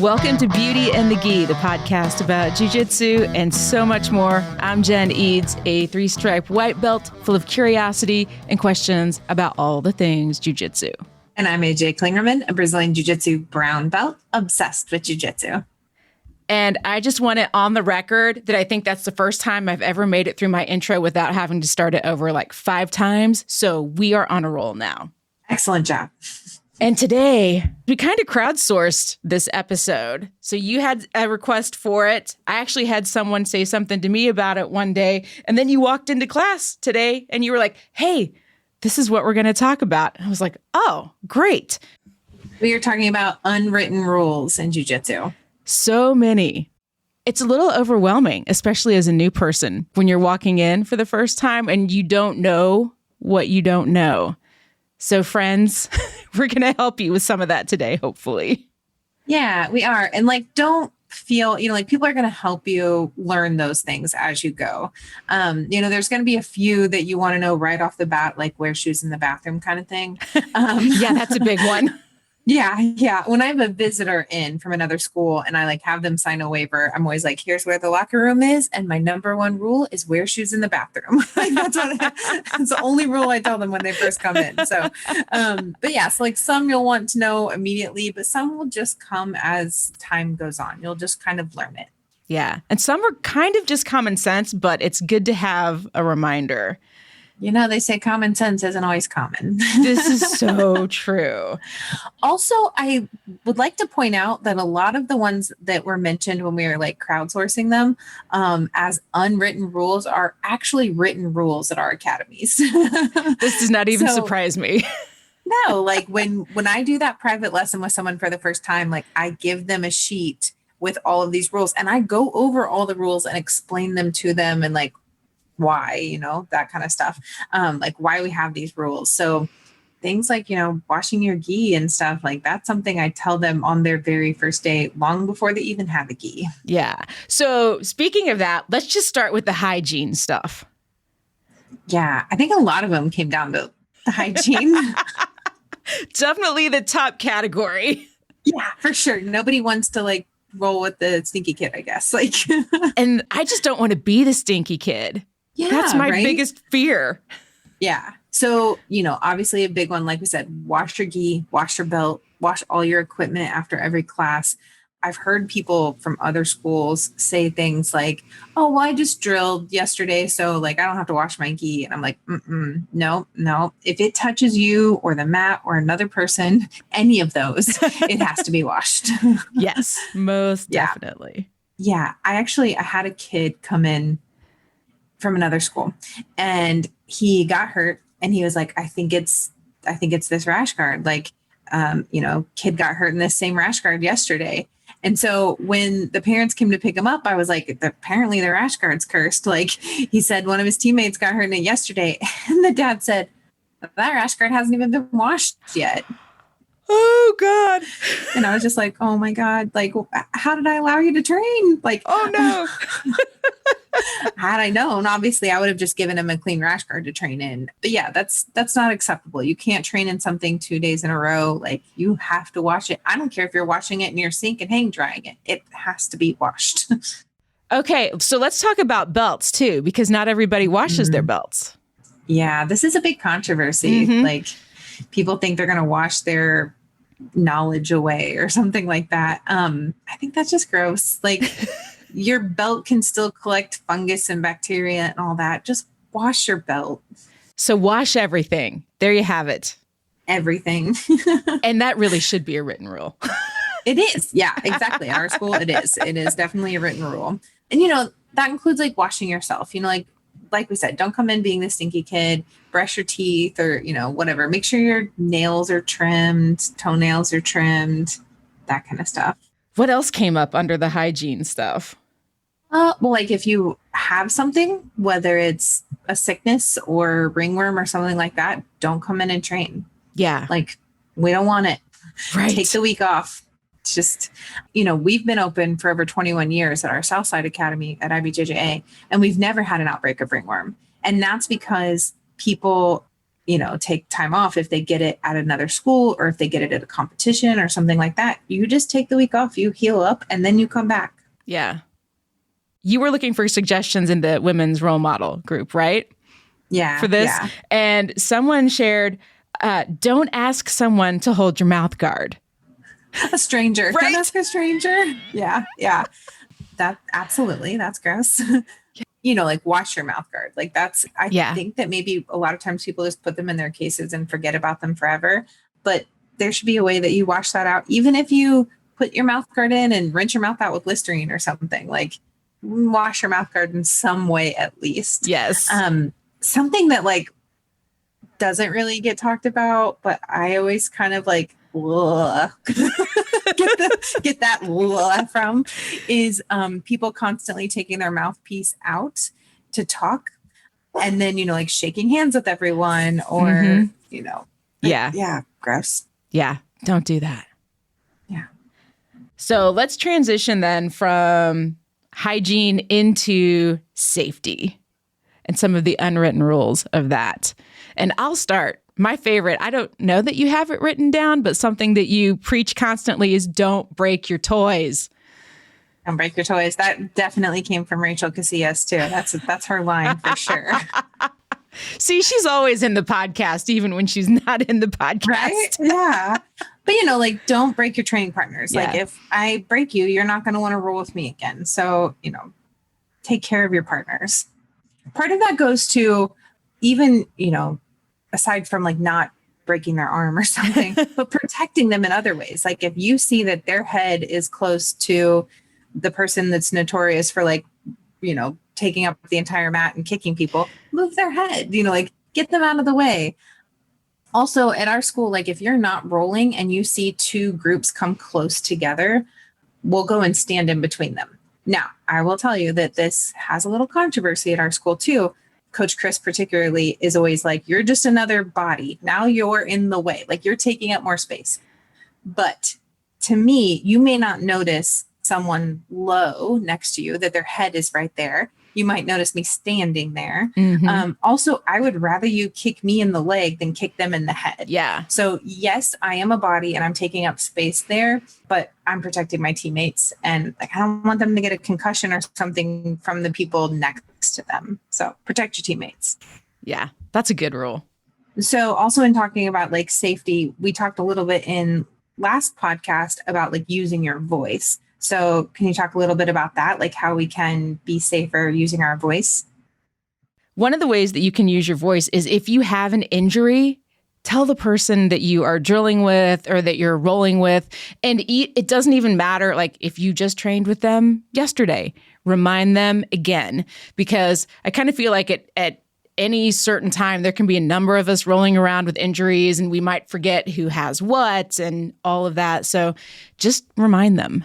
Welcome to Beauty and the Gi, the podcast about jiu-jitsu and so much more. I'm Jen Eads, a 3-stripe white belt full of curiosity and questions about all the things jiu-jitsu. And I'm AJ Klingerman, a Brazilian Jiu-Jitsu brown belt, obsessed with jiu-jitsu. And I just want it on the record that I think that's the first time I've ever made it through my intro without having to start it over like 5 times. So we are on a roll now. Excellent job. And today, we kind of crowdsourced this episode. So you had a request for it. I actually had someone say something to me about it one day. And then you walked into class today and you were like, hey, this is what we're going to talk about. And I was like, oh, great. We are talking about unwritten rules in jiu-jitsu. So many. It's a little overwhelming, especially as a new person, when you're walking in for the first time and you don't know what you don't know. So friends, we're going to help you with some of that today, hopefully. Yeah, we are. And don't feel, people are going to help you learn those things as you go. There's going to be a few that you want to know right off the bat, like wear shoes in the bathroom kind of thing. Yeah, that's a big one. Yeah. When I have a visitor in from another school and I have them sign a waiver, I'm always like, here's where the locker room is. And my number one rule is wear shoes in the bathroom. That's the only rule I tell them when they first come in. So, but yeah, so some you'll want to know immediately, but some will just come as time goes on. You'll just kind of learn it. Yeah. And some are kind of just common sense, but it's good to have a reminder. They say common sense isn't always common. This is so true. Also, I would like to point out that a lot of the ones that were mentioned when we were crowdsourcing them as unwritten rules are actually written rules at our academies. This does not even surprise me. No, when I do that private lesson with someone for the first time, I give them a sheet with all of these rules and I go over all the rules and explain them to them and why, that kind of stuff, why we have these rules. So things washing your gi and stuff that's something I tell them on their very first day, long before they even have a gi. Yeah. So speaking of that, let's just start with the hygiene stuff. Yeah. I think a lot of them came down to the hygiene. Definitely the top category. Yeah, for sure. Nobody wants to roll with the stinky kid, I guess. And I just don't want to be the stinky kid. Yeah, that's my biggest fear. Yeah. So, obviously a big one, like we said, wash your gi, wash your belt, wash all your equipment after every class. I've heard people from other schools say things like, oh, well, I just drilled yesterday, so I don't have to wash my gi. And I'm like, no. If it touches you or the mat or another person, any of those, it has to be washed. Yes, most definitely. Yeah. I had a kid come in from another school and he got hurt and he was like, I think it's this rash guard. Kid got hurt in this same rash guard yesterday. And so when the parents came to pick him up, I was like, apparently the rash guard's cursed. He said one of his teammates got hurt in it yesterday. And the dad said, that rash guard hasn't even been washed yet. Oh God. And I was just like, oh my God, how did I allow you to train? Oh no. Had I known, obviously I would have just given him a clean rash guard to train in. But yeah, that's not acceptable. You can't train in something 2 days in a row. You have to wash it. I don't care if you're washing it in your sink and hang drying it. It has to be washed. Okay. So let's talk about belts too, because not everybody washes their belts. Yeah. This is a big controversy. People think they're going to wash their knowledge away or something like that. I think that's just gross. Your belt can still collect fungus and bacteria and all that. Just wash your belt. So wash everything. There you have it. Everything. And that really should be a written rule. It is. Yeah, exactly. At our school, it is. It is definitely a written rule. And, that includes washing yourself, like we said, don't come in being the stinky kid, brush your teeth or, whatever. Make sure your nails are trimmed, toenails are trimmed, that kind of stuff. What else came up under the hygiene stuff? If you have something, whether it's a sickness or ringworm or something like that, don't come in and train. Yeah. We don't want it. Right. Take the week off. It's just, we've been open for over 21 years at our Southside Academy at IBJJA, and we've never had an outbreak of ringworm. And that's because people take time off if they get it at another school or if they get it at a competition or something like that. You just take the week off, you heal up, and then you come back. Yeah. You were looking for suggestions in the women's role model group, right? Yeah. For this. Yeah. And someone shared, don't ask someone to hold your mouth guard. A stranger. Right? Don't ask a stranger. Yeah. Yeah. That absolutely. That's gross. Like wash your mouth guard. Like I think that maybe a lot of times people just put them in their cases and forget about them forever. But there should be a way that you wash that out. Even if you put your mouth guard in and rinse your mouth out with Listerine or something, like wash your mouth guard in some way at least. Yes. Something that like doesn't really get talked about, but I always kind of like get that from is people constantly taking their mouthpiece out to talk and then like shaking hands with everyone or yeah, gross. Yeah, don't do that. Yeah. So let's transition then from hygiene into safety and some of the unwritten rules of that. And I'll start. My favorite, I don't know that you have it written down, but something that you preach constantly is don't break your toys. Don't break your toys. That definitely came from Rachel Casillas too. That's her line for sure. See, she's always in the podcast, even when she's not in the podcast. Right? Yeah. But like don't break your training partners. Yeah. Like if I break you, you're not going to want to roll with me again. So, take care of your partners. Part of that goes to even, aside from like not breaking their arm or something, but protecting them in other ways. Like if you see that their head is close to the person that's notorious for like, taking up the entire mat and kicking people, move their head, like get them out of the way. Also at our school, like if you're not rolling and you see two groups come close together, we'll go and stand in between them. Now, I will tell you that this has a little controversy at our school too. Coach Chris particularly is always like, you're just another body. Now you're in the way, like you're taking up more space. But to me, you may not notice someone low next to you, that their head is right there. You might notice me standing there. Mm-hmm. Also, I would rather you kick me in the leg than kick them in the head. Yeah. So yes, I am a body and I'm taking up space there, but I'm protecting my teammates and like, I don't want them to get a concussion or something from the people next to them. So protect your teammates. Yeah, that's a good rule. So also in talking about like safety, we talked a little bit in last podcast about like using your voice. So can you talk a little bit about that? Like how we can be safer using our voice? One of the ways that you can use your voice is if you have an injury, tell the person that you are drilling with or that you're rolling with. And it doesn't even matter, like if you just trained with them yesterday, remind them again, because I kind of feel like at any certain time, there can be a number of us rolling around with injuries and we might forget who has what and all of that. So just remind them.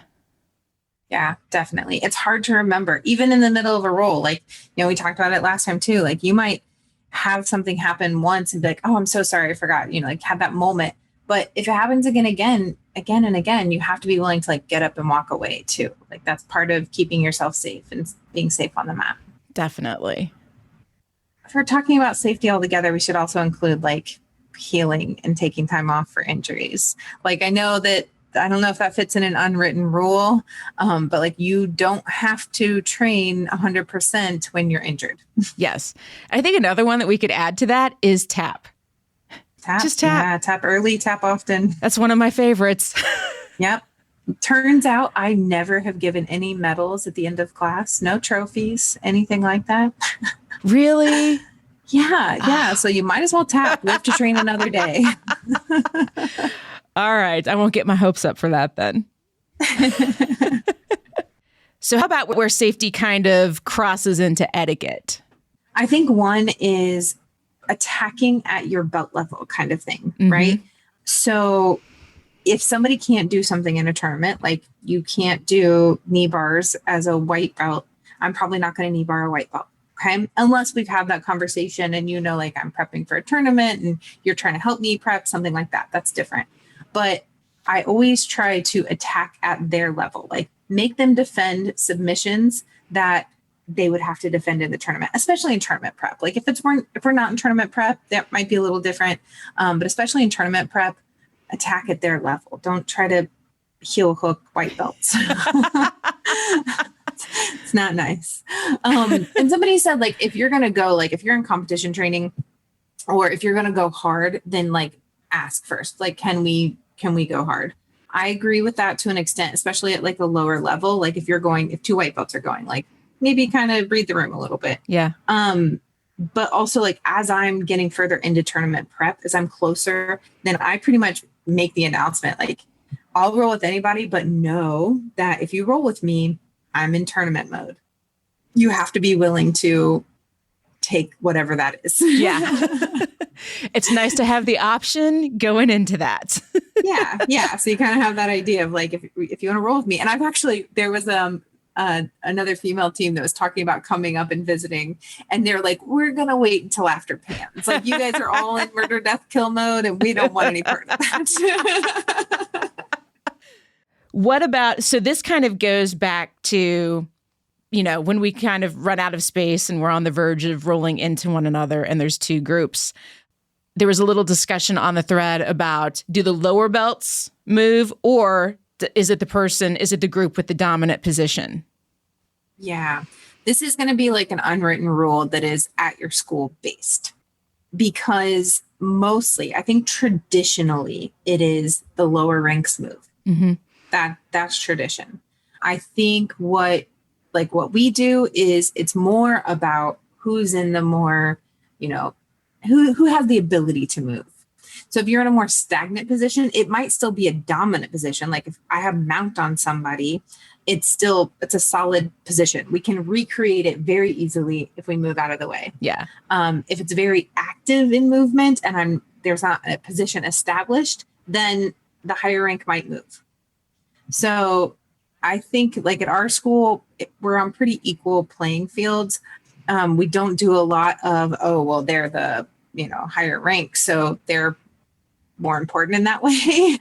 Yeah, definitely. It's hard to remember, even in the middle of a roll. Like, we talked about it last time too. Like you might have something happen once and be like, oh, I'm so sorry, I forgot, like have that moment. But if it happens again and again, you have to be willing to like get up and walk away too. Like that's part of keeping yourself safe and being safe on the mat. Definitely. If we're talking about safety altogether, we should also include like healing and taking time off for injuries. Like I know that I don't know if that fits in an unwritten rule, but like you don't have to train 100% when you're injured. Yes. I think another one that we could add to that is tap. Just tap. Yeah, tap early, tap often. That's one of my favorites. Yep. Turns out I never have given any medals at the end of class, no trophies, anything like that. Really? Yeah. So you might as well tap. We have to train another day. All right. I won't get my hopes up for that then. So how about where safety kind of crosses into etiquette? I think one is attacking at your belt level kind of thing, right? So if somebody can't do something in a tournament, like you can't do knee bars as a white belt, I'm probably not going to knee bar a white belt. Okay. Unless we've had that conversation and like I'm prepping for a tournament and you're trying to help me prep, something like that. That's different. But I always try to attack at their level, like make them defend submissions that they would have to defend in the tournament, especially in tournament prep. Like if we're not in tournament prep, that might be a little different. But especially in tournament prep, attack at their level. Don't try to heel hook white belts. It's not nice. And somebody said, like, if you're going to go, like, if you're in competition training or if you're going to go hard, then like ask first, like, can we go hard? I agree with that to an extent, especially at like a lower level. Like if two white belts are going, like maybe kind of read the room a little bit. Yeah. But also like as I'm getting further into tournament prep, as I'm closer, then I pretty much make the announcement, like I'll roll with anybody, but know that if you roll with me, I'm in tournament mode. You have to be willing to take whatever that is. Yeah. It's nice to have the option going into that. Yeah. So you kind of have that idea of like, if you want to roll with me. And there was another female team that was talking about coming up and visiting, and they're like, we're going to wait until after PANs. Like you guys are all in murder, death, kill mode, and we don't want any part of that. So this kind of goes back to, when we kind of run out of space and we're on the verge of rolling into one another and there's two groups. There was a little discussion on the thread about, do the lower belts move, or is it the group with the dominant position? Yeah. This is going to be like an unwritten rule that is at your school based, because mostly, I think traditionally, it is the lower ranks move. Mm-hmm. That's tradition. I think what we do is it's more about who's in the more, who has the ability to move. So if you're in a more stagnant position, it might still be a dominant position. Like if I have mount on somebody, it's a solid position. We can recreate it very easily if we move out of the way. Yeah. If it's very active in movement and there's not a position established, then the higher rank might move. So I think like at our school, we're on pretty equal playing fields. We don't do a lot of, they're the, higher rank, so they're more important in that way.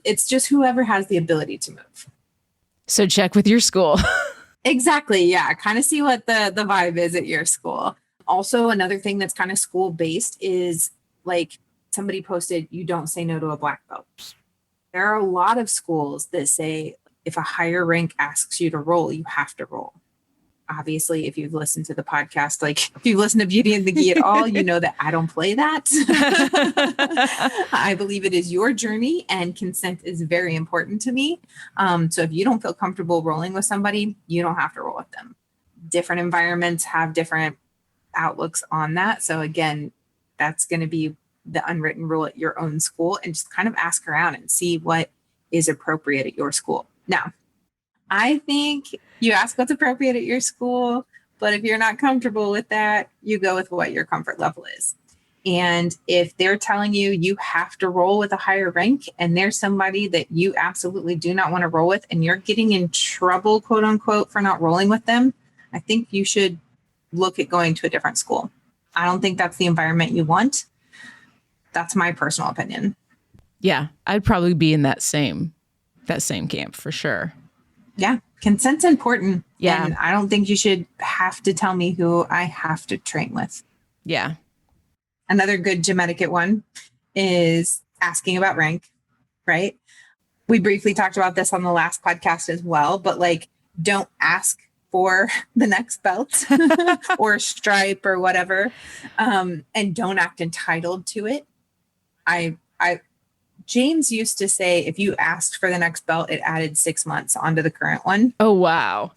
It's just whoever has the ability to move. So check with your school. Exactly. Yeah. Kind of see what the vibe is at your school. Also, another thing that's kind of school based is like somebody posted, you don't say no to a black belt. There are a lot of schools that say if a higher rank asks you to roll, you have to roll. Obviously, if you've listened to the podcast, like if you've listened to Beauty and the Gi at all, you know that I don't play that. I believe it is your journey and consent is very important to me. So if you don't feel comfortable rolling with somebody, you don't have to roll with them. Different environments have different outlooks on that. So again, that's going to be the unwritten rule at your own school, and just kind of ask around and see what is appropriate at your school. Now, I think you ask what's appropriate at your school, but if you're not comfortable with that, you go with what your comfort level is. And if they're telling you you have to roll with a higher rank and there's somebody that you absolutely do not want to roll with and you're getting in trouble, quote unquote, for not rolling with them, I think you should look at going to a different school. I don't think that's the environment you want. That's my personal opinion. Yeah, I'd probably be in that same camp for sure. Yeah, consent's important. Yeah. And I don't think you should have to tell me who I have to train with. Yeah. Another good gym etiquette one is asking about rank, right? We briefly talked about this on the last podcast as well, but like, don't ask for the next belt or stripe or whatever. And don't act entitled to it. James used to say, if you asked for the next belt, it added 6 months onto the current one. Oh, wow.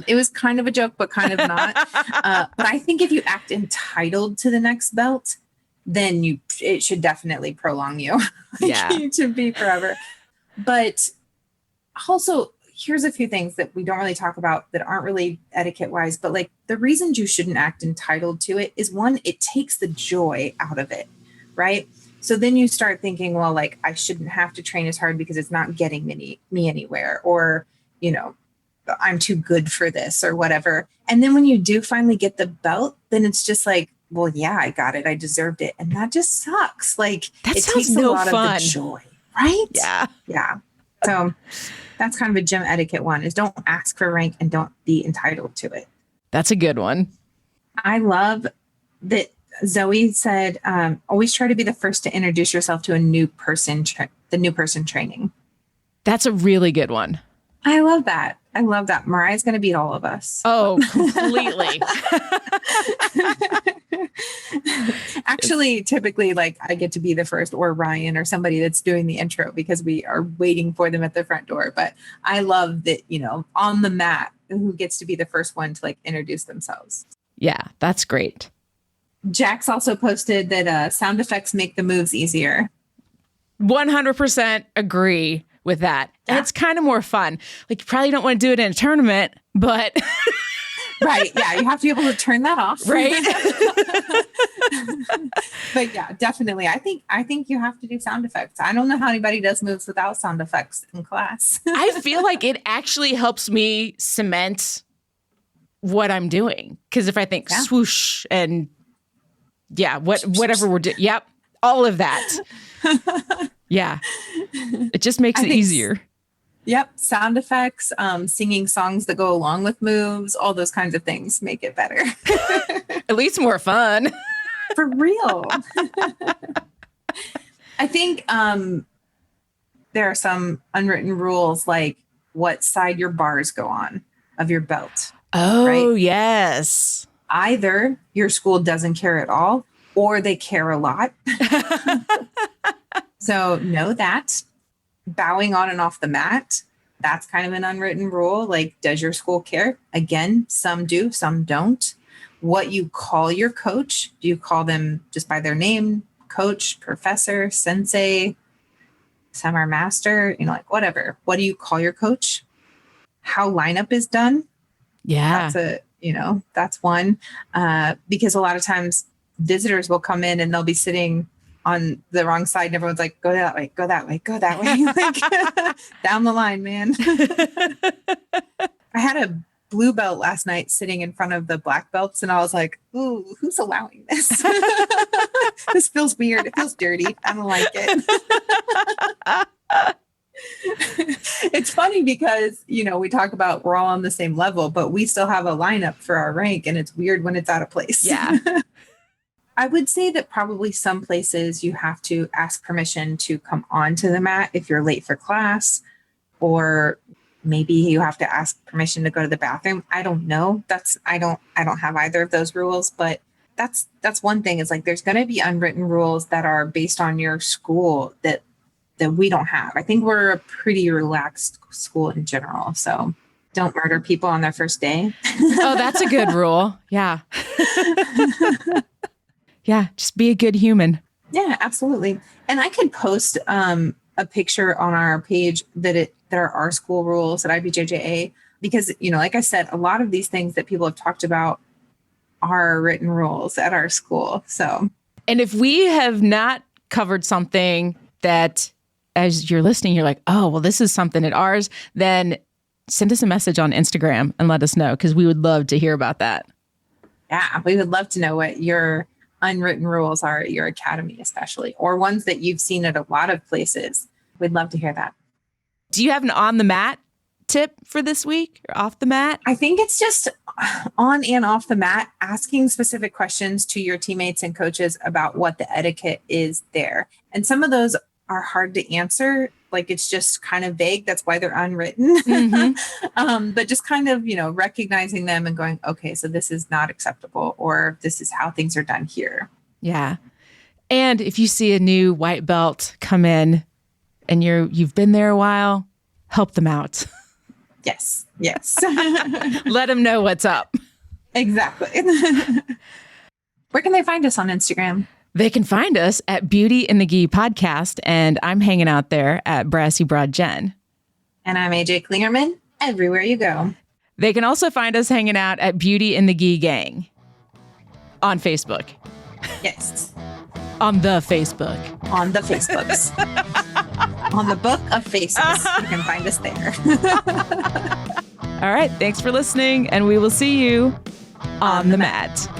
It was kind of a joke, but kind of not. But I think if you act entitled to the next belt, then it should definitely prolong you. Yeah. It should be forever. But also, here's a few things that we don't really talk about that aren't really etiquette wise, but like the reasons you shouldn't act entitled to it is, one, it takes the joy out of it, right? So then you start thinking, well, like I shouldn't have to train as hard because it's not getting me anywhere, or, I'm too good for this or whatever. And then when you do finally get the belt, then it's just like, well, yeah, I got it. I deserved it. And that just sucks. Like that it sounds takes a no lot fun. of the joy, right? Yeah. Yeah. So that's kind of a gym etiquette one, is don't ask for rank and don't be entitled to it. That's a good one. I love that Zoe said, always try to be the first to introduce yourself to a new person, the new person training. That's a really good one. I love that. I love that. Mariah's going to beat all of us. Oh, completely. Actually, typically, like I get to be the first, or Ryan or somebody that's doing the intro because we are waiting for them at the front door. But I love that, on the mat, who gets to be the first one to like introduce themselves. Yeah, that's great. Jax also posted that sound effects make the moves easier. 100% agree with that. Yeah. And it's kind of more fun. Like, you probably don't want to do it in a tournament, but... Right. Yeah. You have to be able to turn that off. Right. But yeah, definitely. I think you have to do sound effects. I don't know how anybody does moves without sound effects in class. I feel like it actually helps me cement what I'm doing. Because if I think swoosh and whatever we're doing. Yep. All of that. Yeah. It just makes it easier. Yep. Sound effects, singing songs that go along with moves, all those kinds of things make it better. At least more fun. For real. I think there are some unwritten rules, like what side your bars go on of your belt. Oh, right? Yes. Either your school doesn't care at all, or they care a lot. So know that. Bowing on and off the mat, that's kind of an unwritten rule. Like, does your school care? Again, some do, some don't. What you call your coach, do you call them just by their name, coach, professor, sensei, summer master, like whatever. What do you call your coach? How lineup is done? Yeah. That's one. Because a lot of times visitors will come in and they'll be sitting on the wrong side and everyone's like, go that way, go that way, go that way. Like, down the line, man. I had a blue belt last night sitting in front of the black belts and I was like, ooh, who's allowing this? This feels weird. It feels dirty. I don't like it. It's funny because, we talk about we're all on the same level, but we still have a lineup for our rank and it's weird when it's out of place. Yeah. I would say that probably some places you have to ask permission to come onto the mat if you're late for class, or maybe you have to ask permission to go to the bathroom. I don't know. I don't have either of those rules, but that's one thing is like, there's going to be unwritten rules that are based on your school that we don't have. I think we're a pretty relaxed school in general. So don't murder people on their first day. Oh, that's a good rule. Yeah. Yeah, just be a good human. Yeah, absolutely. And I could post a picture on our page that are our school rules at IBJJA, because, like I said, a lot of these things that people have talked about are written rules at our school. So, and if we have not covered something that as you're listening, you're like, oh, well, this is something at ours, then send us a message on Instagram and let us know, because we would love to hear about that. Yeah, we would love to know what your unwritten rules are at your academy, especially, or ones that you've seen at a lot of places. We'd love to hear that. Do you have an on the mat tip for this week, or off the mat? I think it's just on and off the mat, asking specific questions to your teammates and coaches about what the etiquette is there. And some of those are hard to answer. Like, it's just kind of vague. That's why they're unwritten. Mm-hmm. But just kind of, recognizing them and going, okay, so this is not acceptable, or this is how things are done here. Yeah. And if you see a new white belt come in and you've been there a while, help them out. Yes. Let them know what's up. Exactly. Where can they find us on Instagram? They can find us at Beauty in the Gi Podcast, and I'm hanging out there at Brassy Broad Jen. And I'm AJ Klingerman, everywhere you go. They can also find us hanging out at Beauty in the Gi Gang on Facebook. Yes. On the Facebook. On the Facebooks. On the book of faces. You can find us there. All right. Thanks for listening, and we will see you on the mat.